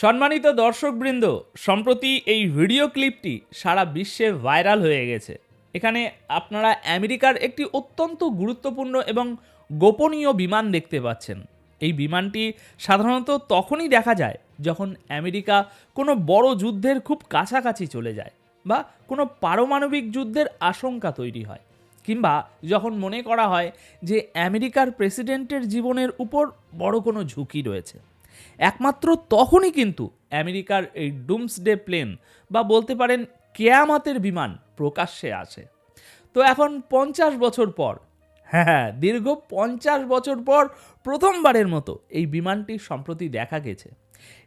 সম্মানিত দর্শকবৃন্দ, সম্প্রতি এই ভিডিও ক্লিপটি সারা বিশ্বে ভাইরাল হয়ে গেছে। এখানে আপনারা আমেরিকার একটি অত্যন্ত গুরুত্বপূর্ণ এবং গোপনীয় বিমান দেখতে পাচ্ছেন। এই বিমানটি সাধারণত তখনই দেখা যায় যখন আমেরিকা কোনো বড় যুদ্ধের খুব কাছাকাছি চলে যায়, বা কোনো পারমাণবিক যুদ্ধের আশঙ্কা তৈরি হয়, কিংবা যখন মনে করা হয় যে আমেরিকার প্রেসিডেন্টের জীবনের উপর বড় কোনো ঝুঁকি রয়েছে। একমাত্র তখনই কিন্তু আমেরিকার এই ডুমসডে প্লেন বা বলতে পারেন কেয়ামতের বিমান প্রকাশ্যে আসে। তো এখন 50 বছর পর, হ্যাঁ, দীর্ঘ 50 বছর পর প্রথমবারের মতো এই বিমানটি সম্প্রতি দেখা গেছে।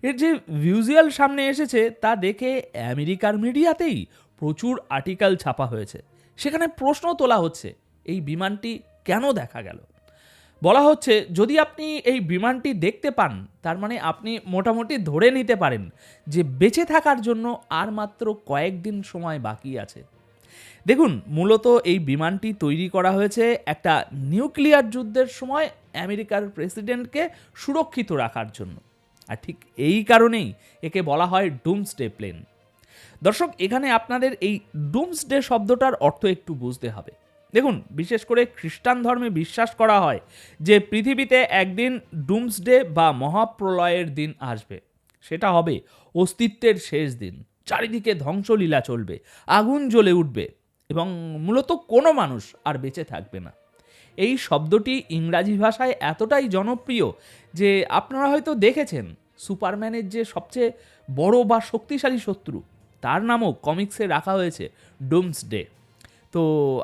এর যে ভিজুয়াল সামনে এসেছে তা দেখে আমেরিকার মিডিয়াতেই প্রচুর আর্টিকেল ছাপা হয়েছে। সেখানে প্রশ্ন তোলা হচ্ছে, এই বিমানটি কেন দেখা গেল? বলা হচ্ছে, যদি আপনি এই বিমানটি দেখতে পান, তার মানে আপনি মোটামুটি ধরে নিতে পারেন যে বেঁচে থাকার জন্য আর মাত্র কয়েকদিন সময় বাকি আছে। দেখুন, মূলত এই বিমানটি তৈরি করা হয়েছে একটা নিউক্লিয়ার যুদ্ধের সময় আমেরিকার প্রেসিডেন্টকে সুরক্ষিত রাখার জন্য। আর ঠিক এই কারণেই একে বলা হয় ডুমসডে প্লেন। দর্শক, এখানে আপনাদের এই ডুমসডে শব্দটার অর্থ একটু বুঝতে হবে। দেখুন, বিশেষ করে খ্রিস্টান ধর্মে বিশ্বাস করা হয় যে পৃথিবীতে একদিন ডুমসডে বা মহাপ্রলয়ের দিন আসবে। সেটা হবে অস্তিত্বের শেষ দিন। চারিদিকে ধ্বংসলীলা চলবে, আগুন জ্বলে উঠবে এবং মূলত কোনো মানুষ আর বেঁচে থাকবে না। এই শব্দটি ইংরাজি ভাষায় এতটাই জনপ্রিয় যে আপনারা হয়তো দেখেছেন সুপারম্যানের যে সবচেয়ে বড় বা শক্তিশালী শত্রু, তার নামও কমিক্সে রাখা হয়েছে ডুমসডে। তো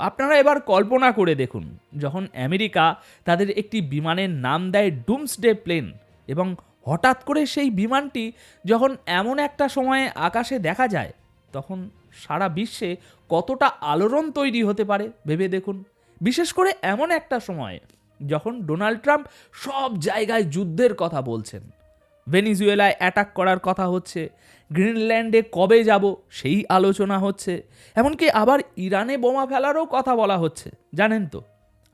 আপনারা এবার কল্পনা করে দেখুন, যখন আমেরিকা তাদের একটি বিমানের নাম দেয় ডুমসডে প্লেন, এবং হঠাৎ করে সেই বিমানটি যখন এমন একটা সময়ে আকাশে দেখা যায়, তখন সারা বিশ্বে কতটা আলোড়ন তৈরি হতে পারে ভেবে দেখুন। বিশেষ করে এমন একটা সময় যখন ডোনাল্ড ট্রাম্প সব জায়গায় যুদ্ধের কথা বলছেন। ভেনিজুয়েলায় অ্যাটাক করার কথা হচ্ছে, গ্রিনল্যান্ডে কবে যাব সেই আলোচনা হচ্ছে, এমনকি আবার ইরানে বোমা ফেলারও কথা বলা হচ্ছে, জানেন তো।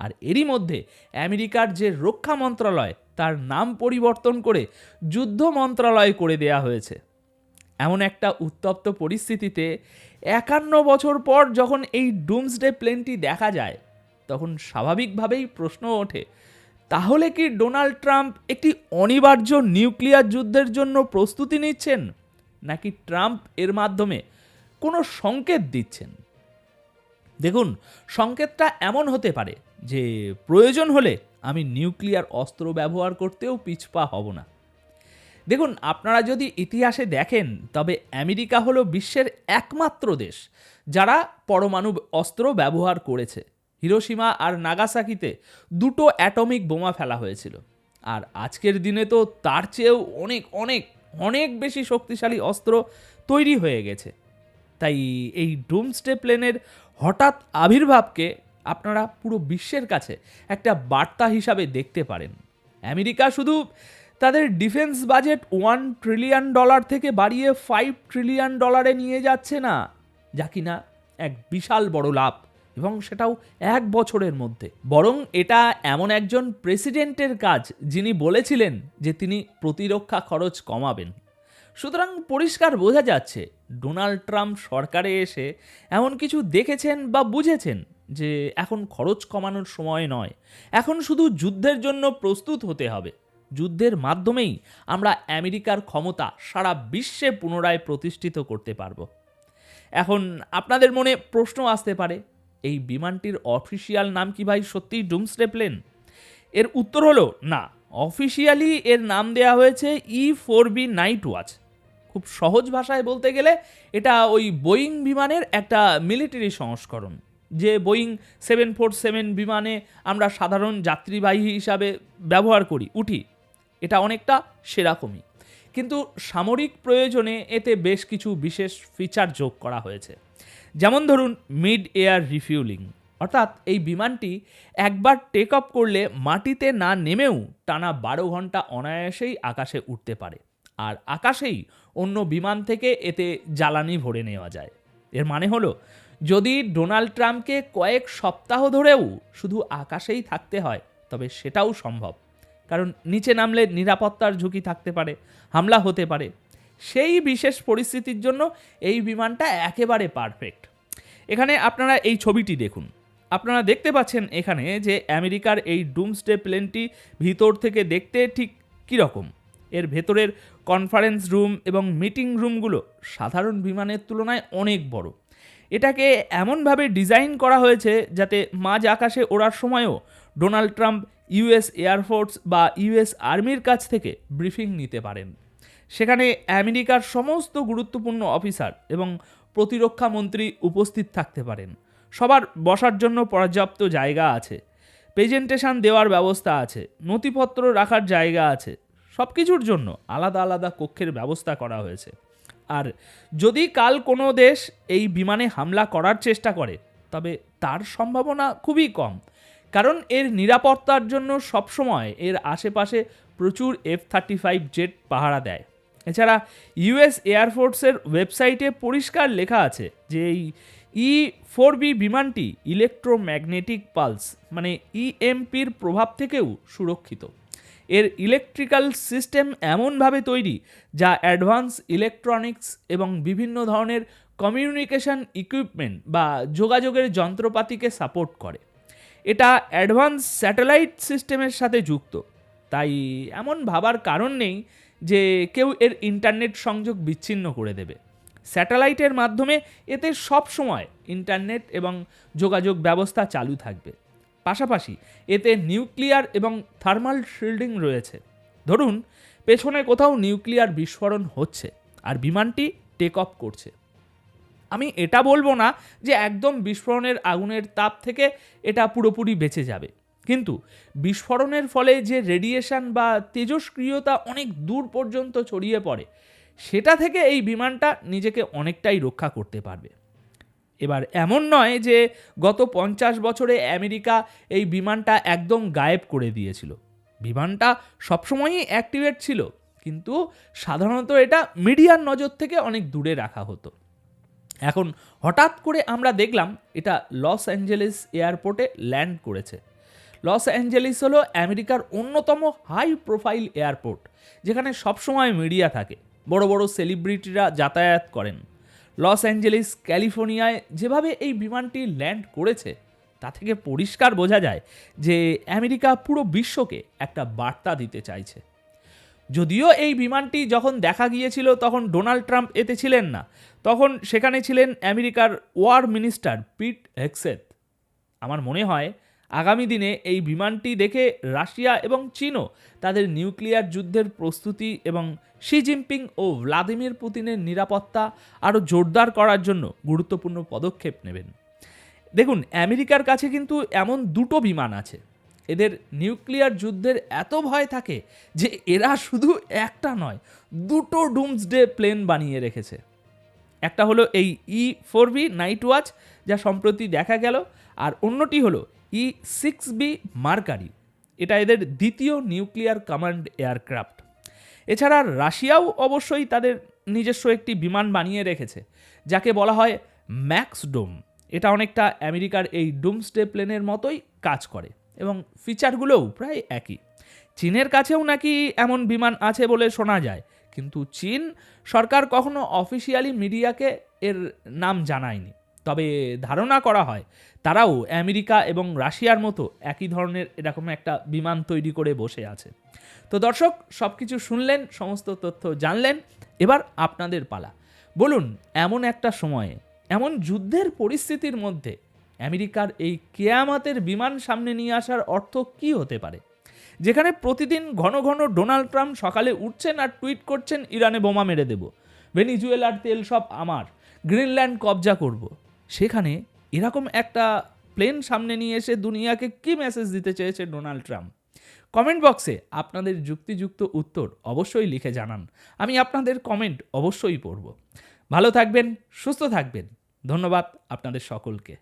আর এরই মধ্যে আমেরিকার যে রক্ষা মন্ত্রণালয়, তার নাম পরিবর্তন করে যুদ্ধ মন্ত্রণালয় করে দেয়া হয়েছে। এমন একটা উত্তপ্ত পরিস্থিতিতে 51 বছর পর যখন এই ডুমসডে প্লেনটি দেখা যায়, তখন স্বাভাবিকভাবেই প্রশ্ন ওঠে, তাহলে কি ডোনাল্ড ট্রাম্প একটি অনিবার্য নিউক্লিয়ার যুদ্ধের জন্য প্রস্তুতি নিচ্ছেন, নাকি ট্রাম্প এর মাধ্যমে কোনো সংকেত দিচ্ছেন? দেখুন, সংকেতটা এমন হতে পারে যে প্রয়োজন হলে আমি নিউক্লিয়ার অস্ত্র ব্যবহার করতেও পিছপা হব না। দেখুন, আপনারা যদি ইতিহাসে দেখেন, তবে আমেরিকা হলো বিশ্বের একমাত্র দেশ যারা পরমাণু অস্ত্র ব্যবহার করেছে। হিরোশিমা আর নাগাসাকিতে 2টো অ্যাটমিক বোমা ফেলা হয়েছিল। আর আজকের দিনে তো তার চেয়েও অনেক অনেক অনেক বেশি শক্তিশালী অস্ত্র তৈরি হয়ে গেছে। তাই এই ডুমসডে প্লেনের হঠাৎ আবির্ভাবকে আপনারা পুরো বিশ্বের কাছে একটা বার্তা হিসাবে দেখতে পারেন। আমেরিকা শুধু তাদের ডিফেন্স বাজেট $1 ট্রিলিয়ন থেকে বাড়িয়ে $5 ট্রিলিয়ন নিয়ে যাচ্ছে না, যা কিনা এক বিশাল বড় লাভ, এবং সেটাও 1 বছরের মধ্যে। বরং এটা এমন একজন প্রেসিডেন্টের কাজ যিনি বলেছিলেন যে তিনি প্রতিরক্ষা খরচ কমাবেন। সুতরাং পরিষ্কার বোঝা যাচ্ছে ডোনাল্ড ট্রাম্প সরকারে এসে এমন কিছু দেখেছেন বা বুঝেছেন যে এখন খরচ কমানোর সময় নয়, এখন শুধু যুদ্ধের জন্য প্রস্তুত হতে হবে। যুদ্ধের মাধ্যমেই আমরা আমেরিকার ক্ষমতা সারা বিশ্বে পুনরায় প্রতিষ্ঠিত করতে পারবো। এখন আপনাদের মনে প্রশ্ন আসতে পারে, এই বিমানটির অফিসিয়াল নাম কি ভাই সত্যিই ডুমসডে প্লেন? এর উত্তর হলো না, অফিসিয়ালি এর নাম দেওয়া হয়েছে E4B নাইট ওয়াচ। খুব সহজ ভাষায় বলতে গেলে এটা ওই বোয়িং বিমানের একটা মিলিটারি সংস্করণ। যে বোয়িং 747 বিমানে আমরা সাধারণ যাত্রীবাহী হিসাবে ব্যবহার করি, উঠি, এটা অনেকটা সেরকমই, কিন্তু সামরিক প্রয়োজনে এতে বেশ কিছু বিশেষ ফিচার যোগ করা হয়েছে। যেমন ধরুন, মিড এয়ার রিফিউলিং, অর্থাৎ এই বিমানটি একবার টেক অফ করলে মাটিতে না নেমেও টানা 12 ঘন্টা অনায়াসেই আকাশে উঠতে পারে, আর আকাশেই অন্য বিমান থেকে এতে জ্বালানি ভরে নেওয়া যায়। এর মানে হলো, যদি ডোনাল্ড ট্রাম্পকে কয়েক সপ্তাহ ধরেও শুধু আকাশেই থাকতে হয়, তবে সেটাও সম্ভব। কারণ নিচে নামলে নিরাপত্তার ঝুঁকি থাকতে পারে, হামলা হতে পারে। সেই বিশেষ পরিস্থিতির জন্য এই বিমানটা একেবারে পারফেক্ট। এখানে আপনারা এই ছবিটি দেখুন। আপনারা দেখতে পাচ্ছেন এখানে যে আমেরিকার এই ডুমসডে প্লেনটি ভিতর থেকে দেখতে ঠিক কীরকম। এর ভেতরের কনফারেন্স রুম এবং মিটিং রুমগুলো সাধারণ বিমানের তুলনায় অনেক বড়। এটাকে এমনভাবে ডিজাইন করা হয়েছে যাতে মাঝ আকাশে ওড়ার সময়ও ডোনাল্ড ট্রাম্প ইউএস এয়ারফোর্স বা ইউএস আর্মির কাছ থেকে ব্রিফিং নিতে পারেন। সেখানে আমেরিকার সমস্ত গুরুত্বপূর্ণ অফিসার এবং প্রতিরক্ষা মন্ত্রী উপস্থিত থাকতে পারেন। সবার বসার জন্য পর্যাপ্ত জায়গা আছে, প্রেজেন্টেশন দেওয়ার ব্যবস্থা আছে, নথিপত্র রাখার জায়গা আছে, সব কিছুর জন্য আলাদা আলাদা কক্ষের ব্যবস্থা করা হয়েছে। আর যদি কাল কোনো দেশ এই বিমানে হামলা করার চেষ্টা করে তবে তার সম্ভাবনা খুবই কম, কারণ এর নিরাপত্তার জন্য সবসময় এর আশেপাশে প্রচুর F-35 জেট পাহারা দেয়। এছাড়া ইউএস এয়ারফোর্সের ওয়েবসাইটে পরিষ্কার লেখা আছে যে এই E-4B বিমানটি ইলেকট্রোম্যাগনেটিক পালস মানে ইএমপির প্রভাব থেকেও সুরক্ষিত। এর ইলেকট্রিক্যাল সিস্টেম এমনভাবে তৈরি যা অ্যাডভান্স ইলেকট্রনিক্স এবং বিভিন্ন ধরনের কমিউনিকেশন ইকুইপমেন্ট বা যোগাযোগের যন্ত্রপাতিকে সাপোর্ট করে। এটা অ্যাডভান্স স্যাটেলাইট সিস্টেমের সাথে যুক্ত, তাই এমন ভাবার কারণ নেই যে কেউ এর ইন্টারনেট সংযোগ বিচ্ছিন্ন করে দেবে। স্যাটেলাইটের মাধ্যমে এতে সব সময় ইন্টারনেট এবং যোগাযোগ ব্যবস্থা চালু থাকবে। পাশাপাশি এতে নিউক্লিয়ার এবং থার্মাল শিল্ডিং রয়েছে। ধরুন পেছনে কোথাও নিউক্লিয়ার বিস্ফোরণ হচ্ছে আর বিমানটি টেক অফ করছে, আমি এটা বলবো না যে একদম বিস্ফোরণের আগুনের তাপ থেকে এটা পুরোপুরি বেঁচে যাবে, কিন্তু বিস্ফোরণের ফলে যে রেডিয়েশন বা তেজস্ক্রিয়তা অনেক দূর পর্যন্ত ছড়িয়ে পড়ে সেটা থেকে এই বিমানটা নিজেকে অনেকটাই রক্ষা করতে পারবে। এবার এমন নয় যে গত 50 বছরে আমেরিকা এই বিমানটা একদম গায়েব করে দিয়েছিল। বিমানটা সবসময়ই অ্যাক্টিভেট ছিল, কিন্তু সাধারণত এটা মিডিয়ার নজর থেকে অনেক দূরে রাখা হতো। এখন হঠাৎ করে আমরা দেখলাম এটা লস অ্যাঞ্জেলেস এয়ারপোর্টে ল্যান্ড করেছে। লস অ্যাঞ্জেলেস হলো আমেরিকার অন্যতম হাই প্রোফাইল এয়ারপোর্ট, যেখানে সবসময় মিডিয়া থাকে, বড় বড় সেলিব্রিটিরা যাতায়াত করেন। লস অ্যাঞ্জেলেস ক্যালিফোর্নিয়ায় যেভাবে এই বিমানটি ল্যান্ড করেছে তা থেকে পরিষ্কার বোঝা যায় যে আমেরিকা পুরো বিশ্বকে একটা বার্তা দিতে চাইছে। যদিও এই বিমানটি যখন দেখা গিয়েছিল তখন ডোনাল্ড ট্রাম্প এতে ছিলেন না, তখন সেখানে ছিলেন আমেরিকার ওয়ার মিনিস্টার পিট হেগসেথ। আমার মনে হয় আগামী দিনে এই বিমানটি দেখে রাশিয়া এবং চীনও তাদের নিউক্লিয়ার যুদ্ধের প্রস্তুতি এবং শি জিনপিং ও ভ্লাদিমির পুতিনের নিরাপত্তা আরও জোরদার করার জন্য গুরুত্বপূর্ণ পদক্ষেপ নেবেন। দেখুন আমেরিকার কাছে কিন্তু এমন দুটো বিমান আছে, এদের নিউক্লিয়ার যুদ্ধের এত ভয় থাকে যে এরা শুধু একটা নয় দুটো ডুমসডে প্লেন বানিয়ে রেখেছে। একটা হলো এই E-4B নাইট ওয়াচ যা সম্প্রতি দেখা গেল, আর অন্যটি হলো E-6B মার্কারি। এটা এদের দ্বিতীয় নিউক্লিয়ার কমান্ড এয়ারক্রাফট। এছাড়া রাশিয়াও অবশ্যই তাদের নিজস্ব একটি বিমান বানিয়ে রেখেছে যাকে বলা হয় ম্যাক্স ডোম। এটা অনেকটা আমেরিকার এই ডুমসডে প্লেনের মতোই কাজ করে এবং ফিচারগুলোও প্রায় একই। চীনের কাছেও নাকি এমন বিমান আছে বলে শোনা যায়, কিন্তু চীন সরকার কখনো অফিসিয়ালি মিডিয়াকে এর নাম জানায়নি। তবে ধারণা করা হয় তারাও আমেরিকা এবং রাশিয়ার মতো একই ধরনের এরকম একটা বিমান তৈরি করে বসে আছে। তো দর্শক, সব কিছু শুনলেন, সমস্ত তথ্য জানলেন, এবার আপনাদের পালা। বলুন এমন একটা সময়ে, এমন যুদ্ধের পরিস্থিতির মধ্যে আমেরিকার এই কেয়ামতের বিমান সামনে নিয়ে আসার অর্থ কী হতে পারে? যেখানে প্রতিদিন ঘন ঘন ডোনাল্ড ট্রাম্প সকালে উঠছেন আর টুইট করছেন ইরানে বোমা মেরে দেব, ভেনিজুয়েলার তেল সব আমার, গ্রিনল্যান্ড কবজা করব, সেখানে এরকম একটা প্লেন সামনে নিয়ে এসে দুনিয়াকে কী মেসেজ দিতে চেয়েছে ডোনাল্ড ট্রাম্প? কমেন্ট বক্সে আপনাদের যুক্তিযুক্ত উত্তর অবশ্যই লিখে জানান, আমি আপনাদের কমেন্ট অবশ্যই পড়ব। ভালো থাকবেন, সুস্থ থাকবেন, ধন্যবাদ আপনাদের সকলকে।